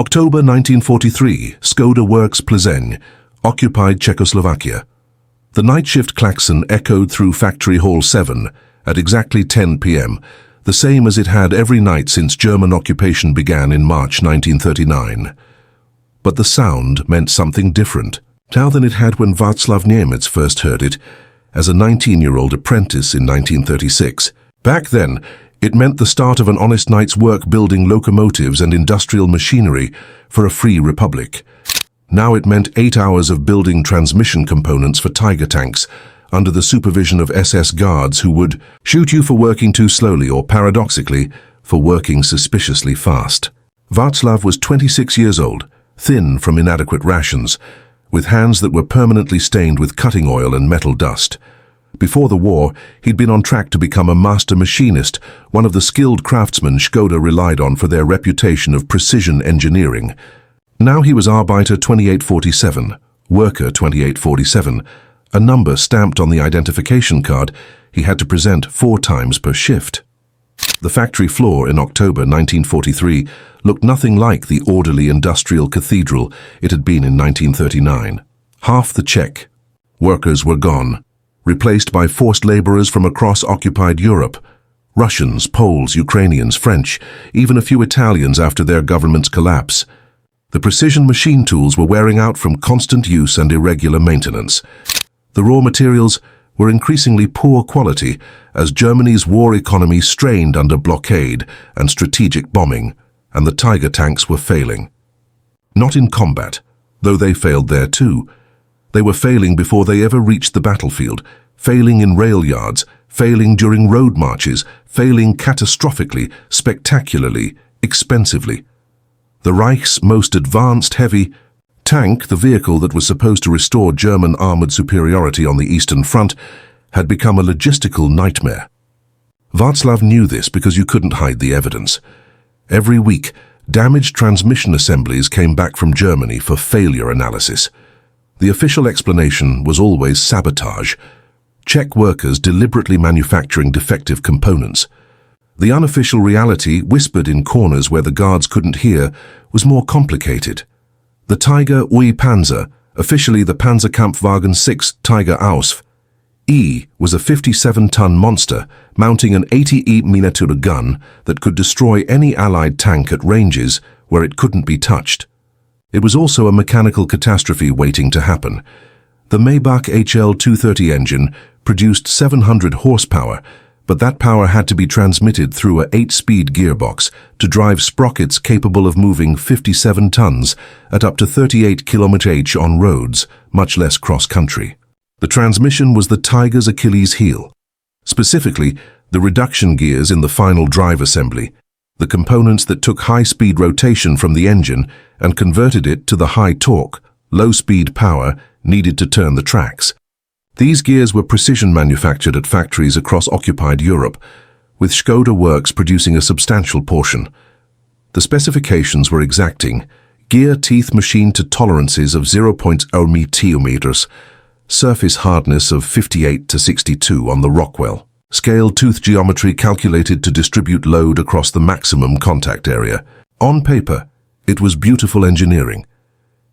October 1943, Škoda Works Plzeň, occupied Czechoslovakia. The night shift klaxon echoed through Factory Hall 7 at exactly 10 p.m., the same as it had every night since German occupation began in March 1939. But the sound meant something different, now than it had when Václav Němec first heard it, as a 19-year-old apprentice in 1936. Back then, it meant the start of an honest night's work building locomotives and industrial machinery for a free republic. Now it meant 8 hours of building transmission components for Tiger tanks under the supervision of SS guards who would shoot you for working too slowly or, paradoxically, for working suspiciously fast. Václav was 26 years old, thin from inadequate rations, with hands that were permanently stained with cutting oil and metal dust. Before the war, he'd been on track to become a master machinist, one of the skilled craftsmen Škoda relied on for their reputation of precision engineering. Now he was Arbeiter 2847, Worker 2847, a number stamped on the identification card he had to present 4 times per shift. The factory floor in October 1943 looked nothing like the orderly industrial cathedral it had been in 1939. Half the Czech workers were gone, replaced by forced laborers from across occupied Europe. Russians, Poles, Ukrainians, French, even a few Italians after their government's collapse. The precision machine tools were wearing out from constant use and irregular maintenance. The raw materials were increasingly poor quality as Germany's war economy strained under blockade and strategic bombing, and the Tiger tanks were failing. Not in combat, though they failed there too. They were failing before they ever reached the battlefield, failing in rail yards, failing during road marches, failing catastrophically, spectacularly, expensively. The Reich's most advanced heavy tank, the vehicle that was supposed to restore German armored superiority on the Eastern Front, had become a logistical nightmare. Václav knew this because you couldn't hide the evidence. Every week, damaged transmission assemblies came back from Germany for failure analysis. The official explanation was always sabotage, Czech workers deliberately manufacturing defective components. The unofficial reality, whispered in corners where the guards couldn't hear, was more complicated. The Tiger UI Panzer, officially the Panzerkampfwagen 6 Tiger Ausf. E was a 57-ton monster mounting an 80 Miniature gun that could destroy any Allied tank at ranges where it couldn't be touched. It was also a mechanical catastrophe waiting to happen. The Maybach HL230 engine produced 700 horsepower, but that power had to be transmitted through a 8-speed gearbox to drive sprockets capable of moving 57 tons at up to 38 km/h on roads, much less cross-country. The transmission was the Tiger's Achilles heel. Specifically, the reduction gears in the final drive assembly, the components that took high-speed rotation from the engine and converted it to the high torque, low-speed power needed to turn the tracks. These gears were precision manufactured at factories across occupied Europe, with Škoda Works producing a substantial portion. The specifications were exacting: gear teeth machined to tolerances of 0.0 mm, surface hardness of 58 to 62 on the Rockwell, scale tooth geometry calculated to distribute load across the maximum contact area. On paper, it was beautiful engineering.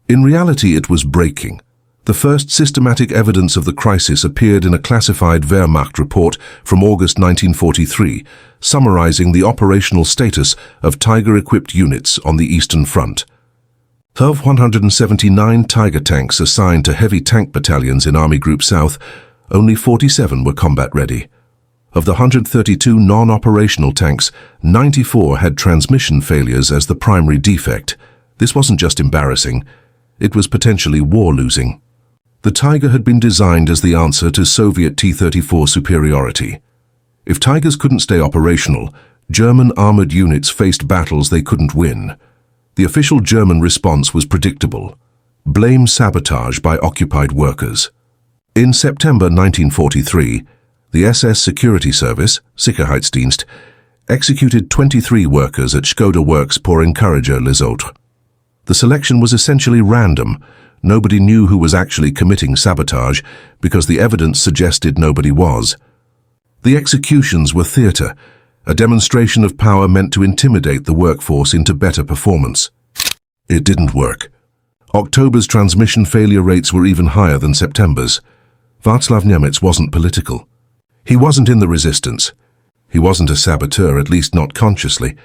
In reality, it was breaking. The first systematic evidence of the crisis appeared in a classified Wehrmacht report from August 1943, summarizing the operational status of Tiger-equipped units on the Eastern Front. Of 179 Tiger tanks assigned to heavy tank battalions in Army Group South, only 47 were combat-ready. Of the 132 non-operational tanks, 94 had transmission failures as the primary defect. This wasn't just embarrassing, it was potentially war-losing. The Tiger had been designed as the answer to Soviet T-34 superiority. If Tigers couldn't stay operational, German armored units faced battles they couldn't win. The official German response was predictable: blame sabotage by occupied workers. In September 1943, the SS Security Service, Sicherheitsdienst, executed 23 workers at Škoda Works pour encourager les autres. The selection was essentially random. Nobody knew who was actually committing sabotage because the evidence suggested nobody was. The executions were theatre, a demonstration of power meant to intimidate the workforce into better performance. It didn't work. October's transmission failure rates were even higher than September's. Václav Němec wasn't political. He wasn't in the resistance. He wasn't a saboteur, at least not consciously.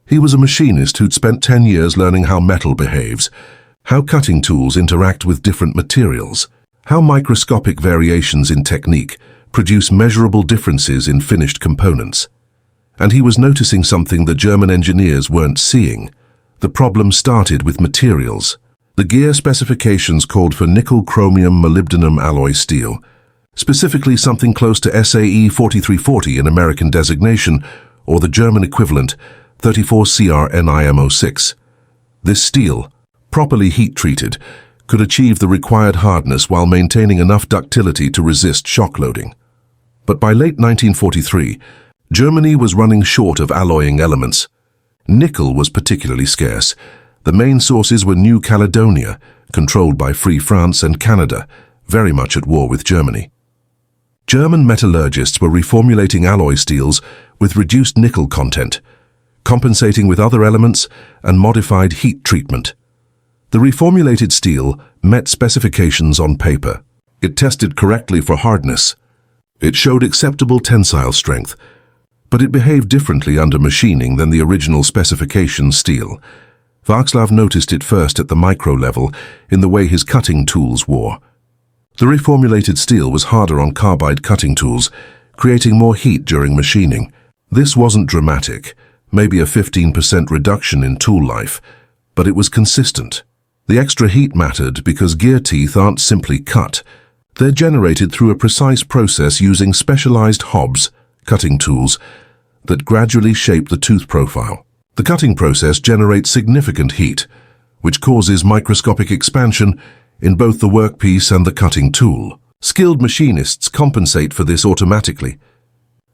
He was a machinist who'd spent 10 years learning how metal behaves, how cutting tools interact with different materials, how microscopic variations in technique produce measurable differences in finished components. And he was noticing something the German engineers weren't seeing. The problem started with materials. The gear specifications called for nickel-chromium-molybdenum alloy steel, specifically something close to SAE 4340 in American designation, or the German equivalent 34CR-NIM06. This steel, properly heat-treated, could achieve the required hardness while maintaining enough ductility to resist shock loading. But by late 1943, Germany was running short of alloying elements. Nickel was particularly scarce. The main sources were New Caledonia, controlled by Free France, and Canada, very much at war with Germany. German metallurgists were reformulating alloy steels with reduced nickel content, compensating with other elements and modified heat treatment. The reformulated steel met specifications on paper. It tested correctly for hardness. It showed acceptable tensile strength, but it behaved differently under machining than the original specification steel. Václav noticed it first at the micro level in the way his cutting tools wore. The reformulated steel was harder on carbide cutting tools, creating more heat during machining. This wasn't dramatic, maybe a 15% reduction in tool life, but it was consistent. The extra heat mattered because gear teeth aren't simply cut. They're generated through a precise process using specialized hobs, cutting tools, that gradually shape the tooth profile. The cutting process generates significant heat, which causes microscopic expansion in both the workpiece and the cutting tool. Skilled machinists compensate for this automatically,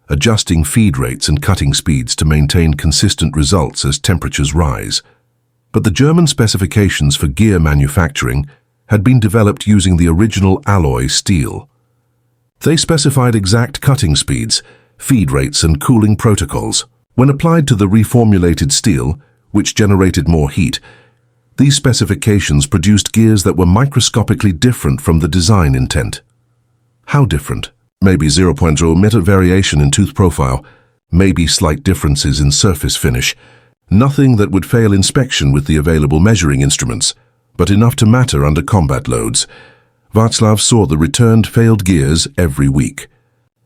adjusting feed rates and cutting speeds to maintain consistent results as temperatures rise. But the German specifications for gear manufacturing had been developed using the original alloy steel. They specified exact cutting speeds, feed rates, and cooling protocols. When applied to the reformulated steel, which generated more heat, these specifications produced gears that were microscopically different from the design intent. How different? Maybe 0.0 mm variation in tooth profile, maybe slight differences in surface finish. Nothing that would fail inspection with the available measuring instruments, but enough to matter under combat loads. Václav saw the returned failed gears every week.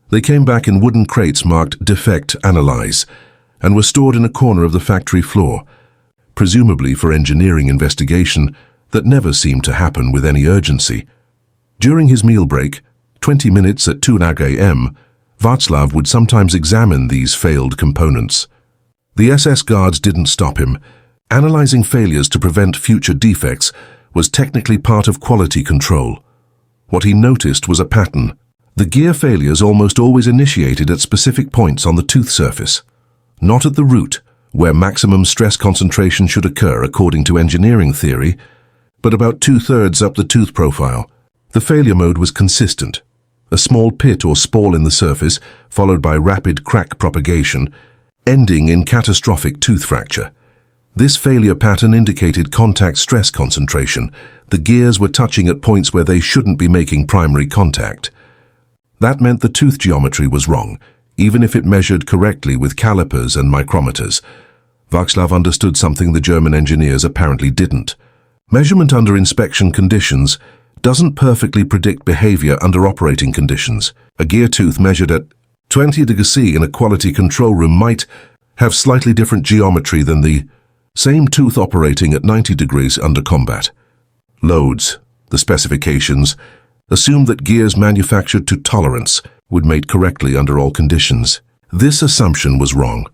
They came back in wooden crates marked Defect Analyze, and were stored in a corner of the factory floor, presumably for engineering investigation that never seemed to happen with any urgency. During his meal break, 20 minutes at 2 a.m., Václav would sometimes examine these failed components. The SS guards didn't stop him. Analyzing failures to prevent future defects was technically part of quality control. What he noticed was a pattern. The gear failures almost always initiated at specific points on the tooth surface. Not at the root, where maximum stress concentration should occur according to engineering theory, but about 2/3 up the tooth profile. The failure mode was consistent. A small pit or spall in the surface, followed by rapid crack propagation, ending in catastrophic tooth fracture. This failure pattern indicated contact stress concentration. The gears were touching at points where they shouldn't be making primary contact. That meant the tooth geometry was wrong, even if it measured correctly with calipers and micrometers. Václav understood something the German engineers apparently didn't. Measurement under inspection conditions doesn't perfectly predict behavior under operating conditions. A gear tooth measured at 20 degrees C in a quality control room might have slightly different geometry than the same tooth operating at 90 degrees under combat. Loads, the specifications, assumed that gears manufactured to tolerance would mate correctly under all conditions. This assumption was wrong.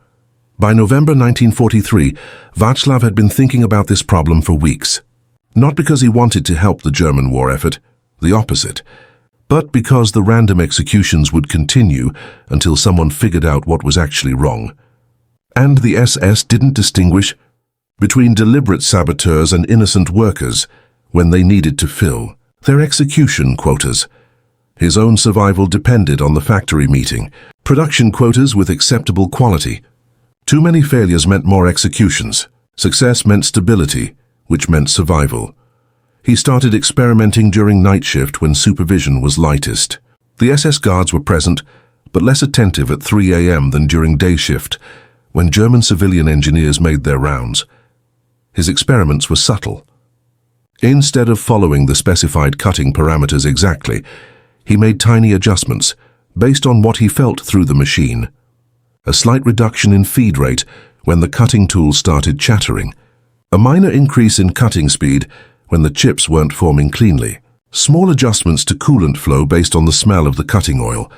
By November 1943, Václav had been thinking about this problem for weeks. Not because he wanted to help the German war effort, the opposite, but because the random executions would continue until someone figured out what was actually wrong. And the SS didn't distinguish between deliberate saboteurs and innocent workers when they needed to fill their execution quotas. His own survival depended on the factory meeting production quotas with acceptable quality. Too many failures meant more executions. Success meant stability, which meant survival. He started experimenting during night shift when supervision was lightest. The SS guards were present, but less attentive at 3 a.m. than during day shift, when German civilian engineers made their rounds. His experiments were subtle. Instead of following the specified cutting parameters exactly, he made tiny adjustments based on what he felt through the machine. A slight reduction in feed rate when the cutting tool started chattering. A minor increase in cutting speed when the chips weren't forming cleanly. Small adjustments to coolant flow based on the smell of the cutting oil.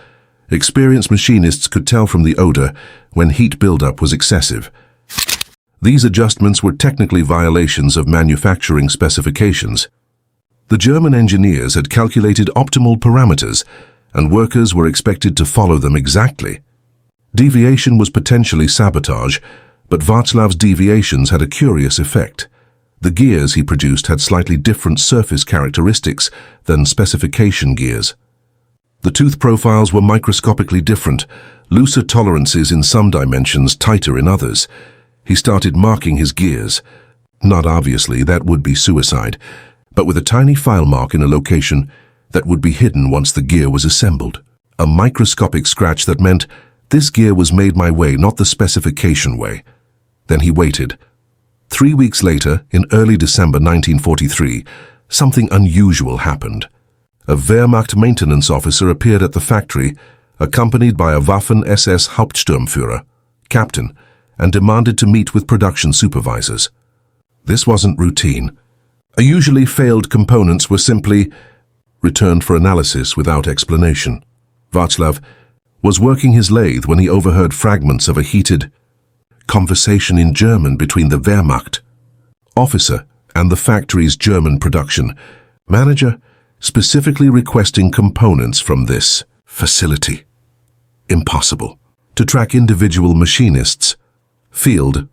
Experienced machinists could tell from the odor when heat buildup was excessive. These adjustments were technically violations of manufacturing specifications. The German engineers had calculated optimal parameters, and workers were expected to follow them exactly. Deviation was potentially sabotage, but Václav's deviations had a curious effect. The gears he produced had slightly different surface characteristics than specification gears. The tooth profiles were microscopically different, looser tolerances in some dimensions, tighter in others. He started marking his gears. Not obviously, that would be suicide, but with a tiny file mark in a location that would be hidden once the gear was assembled. A microscopic scratch that meant this gear was made my way, not the specification way. Then he waited. 3 weeks later, in early December 1943, something unusual happened. A Wehrmacht maintenance officer appeared at the factory, accompanied by a Waffen-SS Hauptsturmführer, captain, and demanded to meet with production supervisors. This wasn't routine. Usually failed components were simply returned for analysis without explanation. Václav was working his lathe when he overheard fragments of a heated conversation in German between the Wehrmacht officer and the factory's German production manager, specifically requesting components from this facility. Impossible to track individual machinists. Field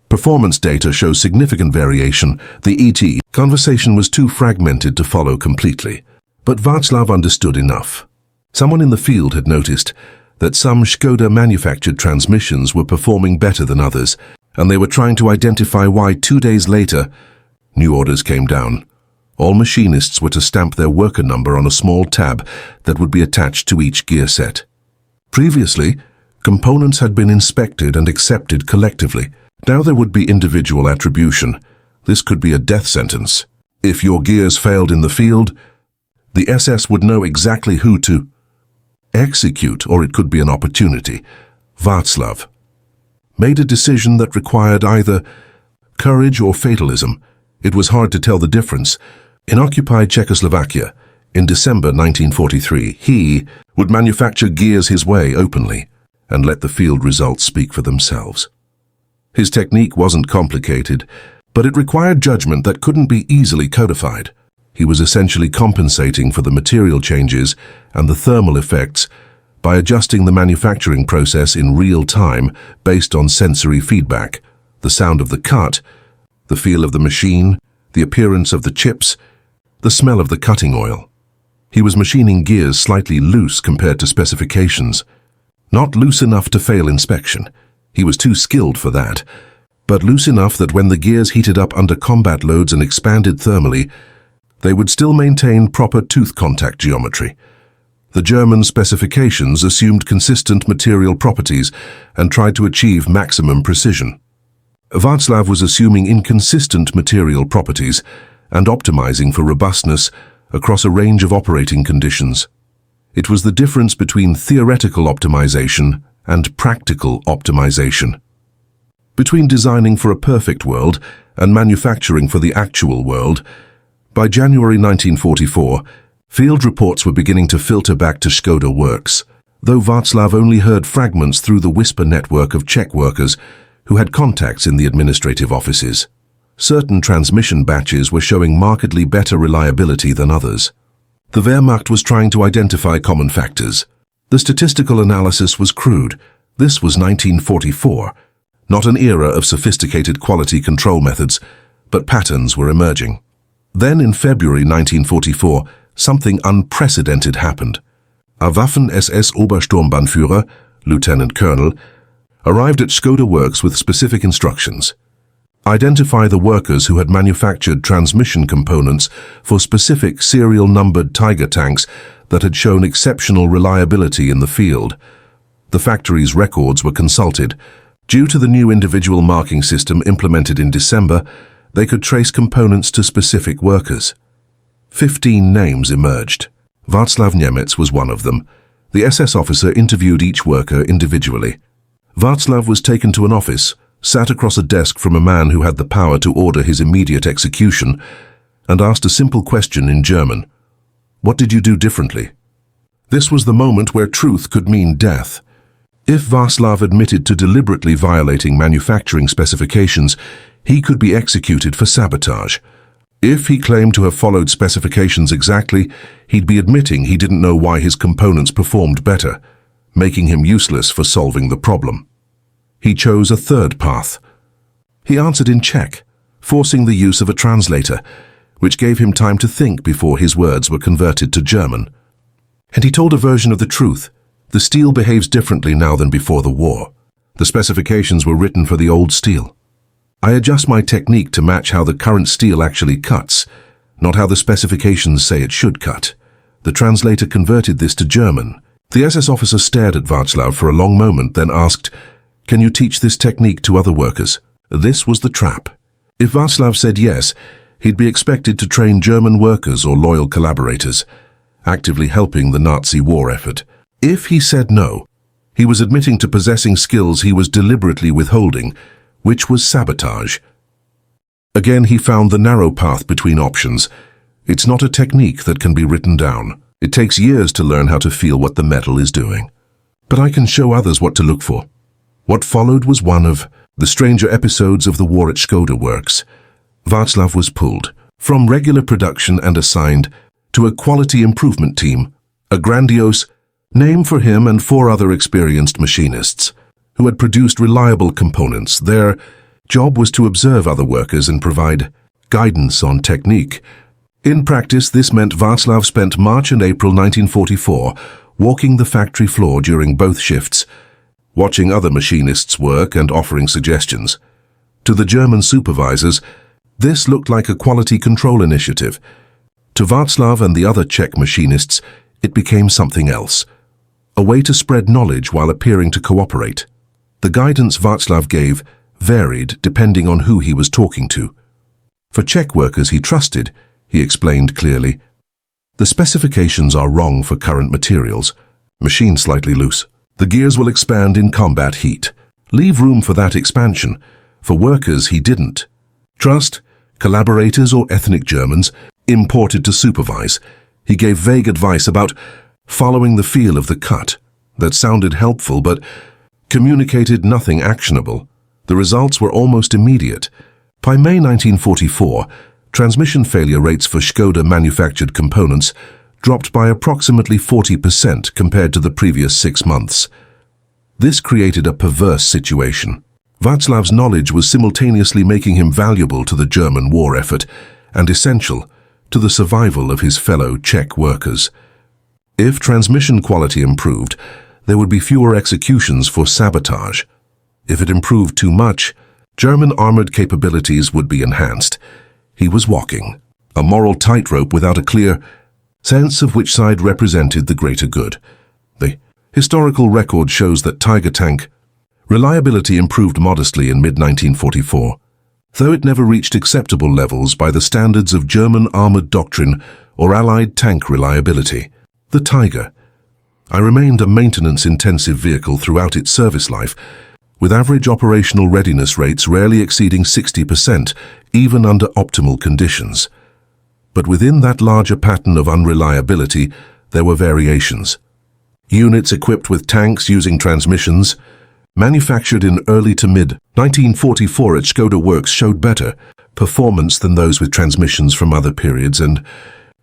performance data shows significant variation. The ET conversation was too fragmented to follow completely. But Václav understood enough. Someone in the field had noticed that some Škoda manufactured transmissions were performing better than others, and they were trying to identify why. 2 days later, new orders came down. All machinists were to stamp their worker number on a small tab that would be attached to each gear set. Previously, components had been inspected and accepted collectively. Now there would be individual attribution. This could be a death sentence. If your gears failed in the field, the SS would know exactly who to execute, or it could be an opportunity. Václav made a decision that required either courage or fatalism. It was hard to tell the difference. In occupied Czechoslovakia, in December 1943, he would manufacture gears his way openly and let the field results speak for themselves. His technique wasn't complicated, but it required judgment that couldn't be easily codified. He was essentially compensating for the material changes and the thermal effects by adjusting the manufacturing process in real time based on sensory feedback, the sound of the cut, the feel of the machine, the appearance of the chips, the smell of the cutting oil. He was machining gears slightly loose compared to specifications. Not loose enough to fail inspection. He was too skilled for that, but loose enough that when the gears heated up under combat loads and expanded thermally, they would still maintain proper tooth contact geometry. The German specifications assumed consistent material properties and tried to achieve maximum precision. Václav was assuming inconsistent material properties and optimizing for robustness across a range of operating conditions. It was the difference between theoretical optimization and practical optimization. Between designing for a perfect world and manufacturing for the actual world. By January 1944, field reports were beginning to filter back to Škoda works, though Václav only heard fragments through the whisper network of Czech workers who had contacts in the administrative offices. Certain transmission batches were showing markedly better reliability than others. The Wehrmacht was trying to identify common factors. The statistical analysis was crude. This was 1944, not an era of sophisticated quality control methods, but patterns were emerging. Then in February 1944, something unprecedented happened. A Waffen-SS Obersturmbannführer, Lieutenant Colonel, arrived at Škoda Works with specific instructions. identify the workers who had manufactured transmission components for specific serial-numbered Tiger tanks that had shown exceptional reliability in the field. The factory's records were consulted. Due to the new individual marking system implemented in December, they could trace components to specific workers. 15 names emerged. Václav Němec was one of them. The SS officer interviewed each worker individually. Václav was taken to an office, sat across a desk from a man who had the power to order his immediate execution, and asked a simple question in German. What did you do differently? This was the moment where truth could mean death. If Václav admitted to deliberately violating manufacturing specifications, he could be executed for sabotage. If he claimed to have followed specifications exactly, he'd be admitting he didn't know why his components performed better, making him useless for solving the problem. He chose a third path. He answered in Czech, forcing the use of a translator, which gave him time to think before his words were converted to German. And he told a version of the truth. The steel behaves differently now than before the war. The specifications were written for the old steel. I adjust my technique to match how the current steel actually cuts, not how the specifications say it should cut. The translator converted this to German. The SS officer stared at Václav for a long moment, then asked, "Can you teach this technique to other workers?" This was the trap. If Václav said yes, he'd be expected to train German workers or loyal collaborators, actively helping the Nazi war effort. If he said no, he was admitting to possessing skills he was deliberately withholding, which was sabotage. Again, he found the narrow path between options. It's not a technique that can be written down. It takes years to learn how to feel what the metal is doing. But I can show others what to look for. What followed was one of the stranger episodes of the war at Škoda Works. Václav was pulled from regular production and assigned to a quality improvement team, a grandiose name for him and 4 other experienced machinists who had produced reliable components. Their job was to observe other workers and provide guidance on technique. In practice, this meant Václav spent March and April 1944 walking the factory floor during both shifts, watching other machinists work and offering suggestions. To the German supervisors, this looked like a quality control initiative. To Václav and the other Czech machinists, it became something else, a way to spread knowledge while appearing to cooperate. The guidance Václav gave varied depending on who he was talking to. For Czech workers he trusted, he explained clearly, "The specifications are wrong for current materials. Machine slightly loose. The gears will expand in combat heat. Leave room for that expansion." For workers he didn't. Trust, collaborators or ethnic Germans, imported to supervise. He gave vague advice about following the feel of the cut that sounded helpful but communicated nothing actionable. The results were almost immediate. By May 1944, transmission failure rates for Škoda manufactured components dropped by approximately 40% compared to the previous 6 months. This created a perverse situation. Václav's knowledge was simultaneously making him valuable to the German war effort and essential to the survival of his fellow Czech workers. If transmission quality improved, there would be fewer executions for sabotage. If it improved too much, German armored capabilities would be enhanced. He was walking a moral tightrope without a clear sense of which side represented the greater good. The historical record shows that Tiger tank reliability improved modestly in mid-1944, though it never reached acceptable levels by the standards of German armored doctrine or Allied tank reliability. The Tiger remained a maintenance-intensive vehicle throughout its service life, with average operational readiness rates rarely exceeding 60%, even under optimal conditions. But within that larger pattern of unreliability, there were variations. Units equipped with tanks using transmissions, manufactured in early to mid-1944 at Škoda Works, showed better performance than those with transmissions from other periods and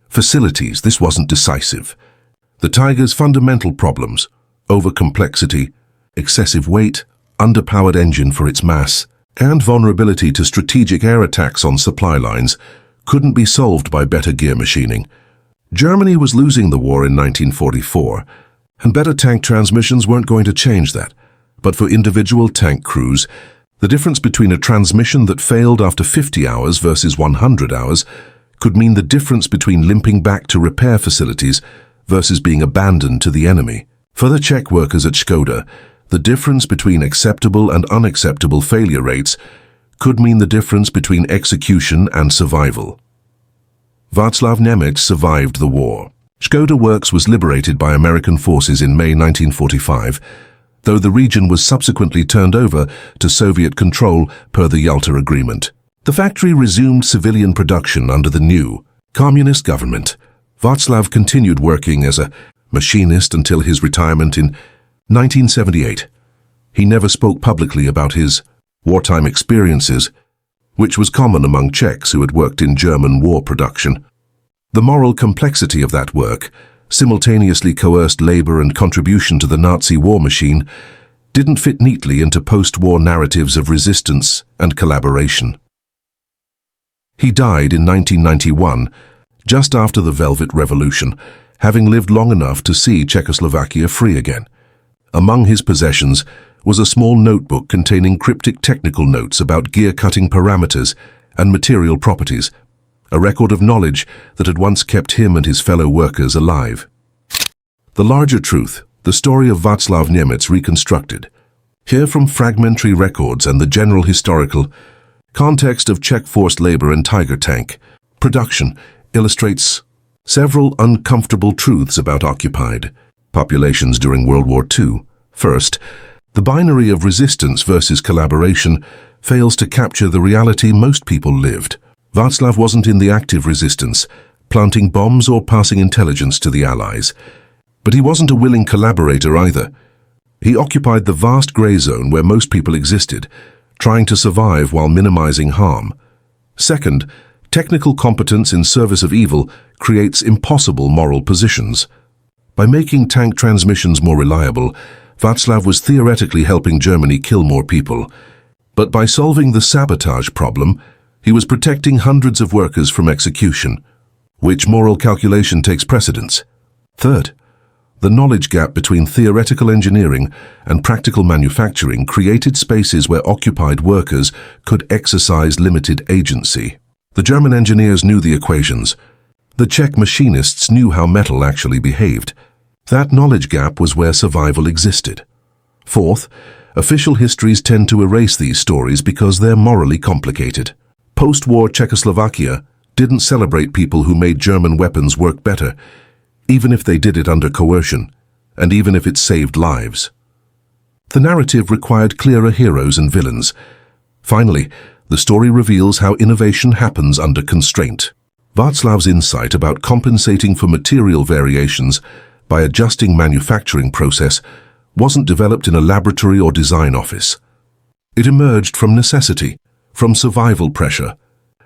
facilities. This wasn't decisive. The Tiger's fundamental problems, overcomplexity, excessive weight, underpowered engine for its mass, and vulnerability to strategic air attacks on supply lines, couldn't be solved by better gear machining. Germany was losing the war in 1944, and better tank transmissions weren't going to change that. But for individual tank crews, The difference between a transmission that failed after 50 hours versus 100 hours could mean the difference between limping back to repair facilities versus being abandoned to the enemy. For the Czech workers at Škoda, the difference between acceptable and unacceptable failure rates could mean the difference between execution and survival. Václav Němec survived the war. Škoda Works was liberated by American forces in May 1945, though the region was subsequently turned over to Soviet control per the Yalta Agreement. The factory resumed civilian production under the new communist government. Václav continued working as a machinist until his retirement in 1978. He never spoke publicly about his wartime experiences, which was common among Czechs who had worked in German war production. The moral complexity of that work, simultaneously coerced labor and contribution to the Nazi war machine, didn't fit neatly into post-war narratives of resistance and collaboration. He died in 1991, just after the Velvet Revolution, having lived long enough to see Czechoslovakia free again. Among his possessions was a small notebook containing cryptic technical notes about gear-cutting parameters and material properties, a record of knowledge that had once kept him and his fellow workers alive. The larger truth, the story of Václav Němec reconstructed, here from fragmentary records and the general historical context of Czech forced labor and Tiger tank production, illustrates several uncomfortable truths about occupied populations during World War II. First, the binary of resistance versus collaboration fails to capture the reality most people lived. Václav wasn't in the active resistance, planting bombs or passing intelligence to the Allies. But he wasn't a willing collaborator either. He occupied the vast grey zone where most people existed, trying to survive while minimizing harm. Second, technical competence in service of evil creates impossible moral positions. By making tank transmissions more reliable, Václav was theoretically helping Germany kill more people. But by solving the sabotage problem, he was protecting hundreds of workers from execution. Which moral calculation takes precedence? Third, the knowledge gap between theoretical engineering and practical manufacturing created spaces where occupied workers could exercise limited agency. The German engineers knew the equations. The Czech machinists knew how metal actually behaved. That knowledge gap was where survival existed. Fourth, official histories tend to erase these stories because they're morally complicated. Post-war Czechoslovakia didn't celebrate people who made German weapons work better, even if they did it under coercion, and even if it saved lives. The narrative required clearer heroes and villains. Finally, the story reveals how innovation happens under constraint. Václav's insight about compensating for material variations by adjusting manufacturing process wasn't developed in a laboratory or design office. It emerged from necessity, from survival pressure,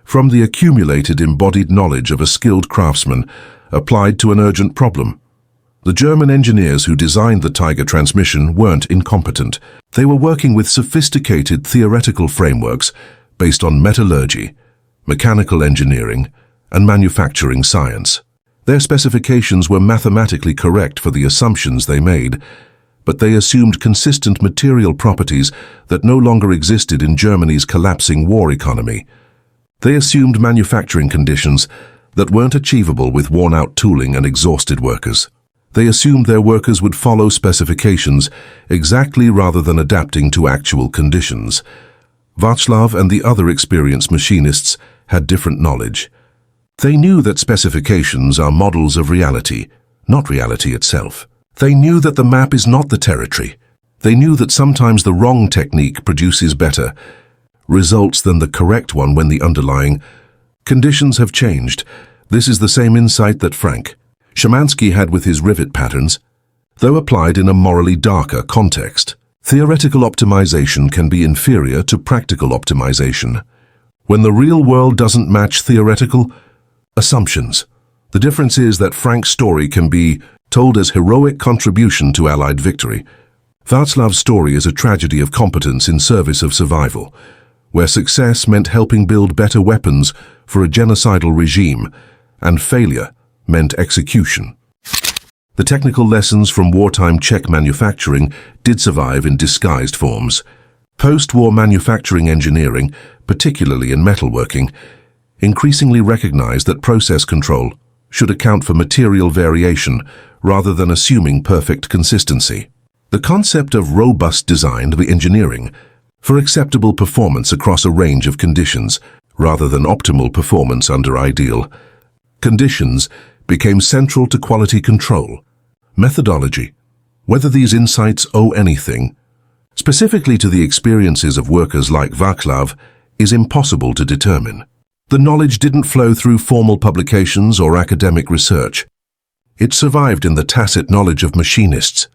from the accumulated embodied knowledge of a skilled craftsman applied to an urgent problem. The German engineers who designed the Tiger transmission weren't incompetent. They were working with sophisticated theoretical frameworks based on metallurgy, mechanical engineering, and manufacturing science. Their specifications were mathematically correct for the assumptions they made, but they assumed consistent material properties that no longer existed in Germany's collapsing war economy. They assumed manufacturing conditions that weren't achievable with worn-out tooling and exhausted workers. They assumed their workers would follow specifications exactly rather than adapting to actual conditions. Václav and the other experienced machinists had different knowledge. They knew that specifications are models of reality, not reality itself. They knew that the map is not the territory. They knew that sometimes the wrong technique produces better results than the correct one when the underlying conditions have changed. This is the same insight that Frank Szymanski had with his rivet patterns, though applied in a morally darker context. Theoretical optimization can be inferior to practical optimization when the real world doesn't match theoretical assumptions. The difference is that Frank's story can be told as heroic contribution to Allied victory. Václav's story is a tragedy of competence in service of survival, where success meant helping build better weapons for a genocidal regime, and failure meant execution. The technical lessons from wartime Czech manufacturing did survive in disguised forms. Post-war manufacturing engineering, particularly in metalworking, increasingly recognized that process control should account for material variation rather than assuming perfect consistency. The concept of robust design be engineering for acceptable performance across a range of conditions rather than optimal performance under ideal conditions became central to quality control. Methodology. Whether these insights owe anything, specifically to the experiences of workers like Václav, is impossible to determine. The knowledge didn't flow through formal publications or academic research. It survived in the tacit knowledge of machinists,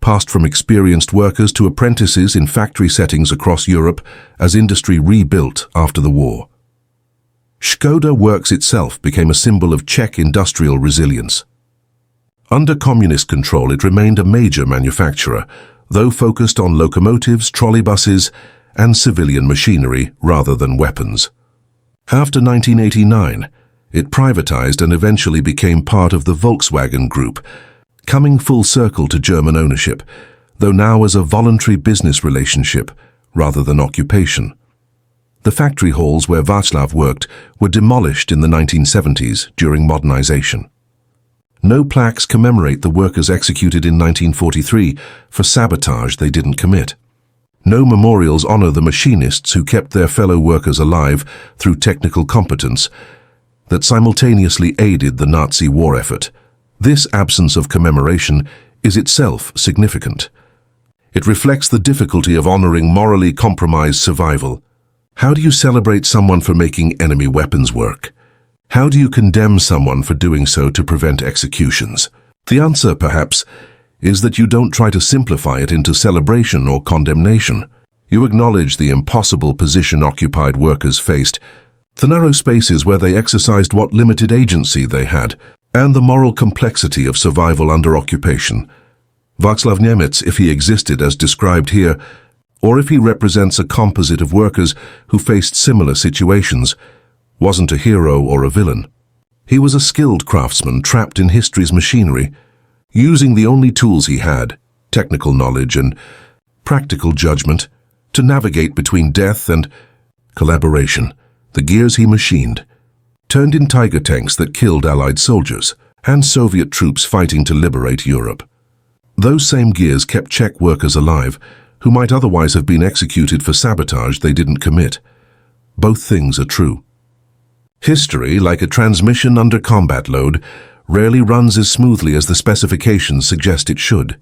passed from experienced workers to apprentices in factory settings across Europe as industry rebuilt after the war. Škoda Works itself became a symbol of Czech industrial resilience. Under communist control, it remained a major manufacturer, though focused on locomotives, trolleybuses, and civilian machinery rather than weapons. After 1989, it privatized and eventually became part of the Volkswagen Group, coming full circle to German ownership, though now as a voluntary business relationship rather than occupation. The factory halls where Václav worked were demolished in the 1970s during modernization. No plaques commemorate the workers executed in 1943 for sabotage they didn't commit. No memorials honor the machinists who kept their fellow workers alive through technical competence that simultaneously aided the Nazi war effort. This absence of commemoration is itself significant. It reflects the difficulty of honoring morally compromised survival. How do you celebrate someone for making enemy weapons work? How do you condemn someone for doing so to prevent executions? The answer, perhaps, is that you don't try to simplify it into celebration or condemnation. You acknowledge the impossible position occupied workers faced, the narrow spaces where they exercised what limited agency they had, and the moral complexity of survival under occupation. Václav Němec, if he existed as described here, or if he represents a composite of workers who faced similar situations, wasn't a hero or a villain. He was a skilled craftsman trapped in history's machinery, using the only tools he had, technical knowledge and practical judgment, to navigate between death and collaboration. The gears he machined turned in Tiger tanks that killed Allied soldiers and Soviet troops fighting to liberate Europe. Those same gears kept Czech workers alive, who might otherwise have been executed for sabotage they didn't commit. Both things are true. History, like a transmission under combat load, rarely runs as smoothly as the specifications suggest it should.